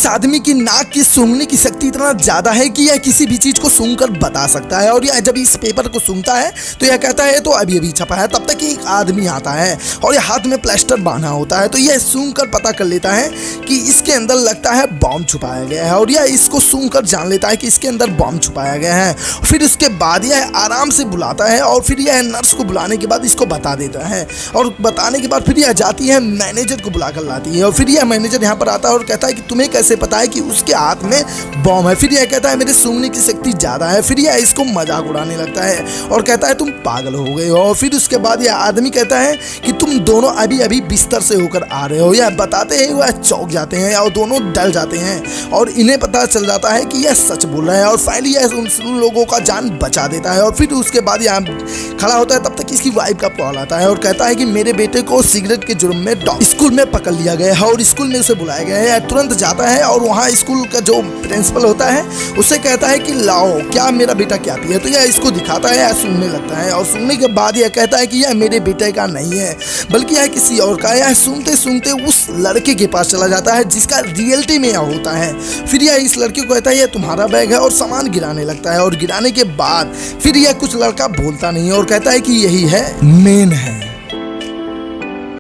इस आदमी की नाक की सूंघने की शक्ति इतना ज्यादा है कि यह किसी भी चीज को सूंघकर बता सकता है। और यह जब इस पेपर को सूंघता है तो यह कहता है तो अभी अभी छपा है। तब तक एक आदमी आता है और यह हाथ में प्लास्टर बांधा होता है, तो यह सूंघकर पता कर लेता है कि इसके अंदर लगता है बॉम्ब छुपाया गया है। और यह इसको सूंघकर जान लेता है कि इसके अंदर बॉम्ब छुपाया गया है। फिर उसके बाद यह आराम से बुलाता है और फिर यह नर्स को बुलाने के बाद इसको बता देता है। और बताने के बाद फिर यह जाती है मैनेजर को बुलाकर लाती है। और फिर यह मैनेजर यहाँ पर आता है और कहता है कि तुम्हें कैसे पता है कि उसके हाथ में बॉम्ब है। फिर यह कहता है मेरे सूंघने की शक्ति ज्यादा है। फिर यह इसको मजाक उड़ाने लगता है और कहता है तुम पागल हो गए हो। और फिर उसके बाद यह आदमी कहता है कि तुम दोनों अभी अभी बिस्तर से होकर आ रहे हो। यह बताते हैं वह चौंक जाते हैं और दोनों डर जाते हैं और इन्हें पता चल जाता है कि यह सच बोल रहा है। और फाइनली यह उन लोगों का जान बचा देता है। और फिर उसके बाद यह खड़ा होता है, तब तक इसकी वाइफ का कॉल आता है और कहता है कि मेरे बेटे को सिगरेट के जुर्म में स्कूल में पकड़ लिया गया है और स्कूल में उसे बुलाया गया है। तुरंत जाता है और वहाँ स्कूल का जो प्रिंसिपल होता है उससे कहता है कि लाओ क्या मेरा बेटा क्या पिया। तो यह इसको दिखाता है, यह सुनने लगता है और सुनने के बाद यह कहता है कि यह मेरे बेटे का नहीं है बल्कि यह किसी और का। यह सूंघते सूंघते उस लड़के के पास चला जाता है जिसका रियलिटी में यह होता है। फिर यह इस लड़के को कहता है यह तुम्हारा बैग है और सामान गिराने लगता है। और गिराने के बाद फिर यह कुछ लड़का बोलता नहीं और कहता है कि यही है मेन है।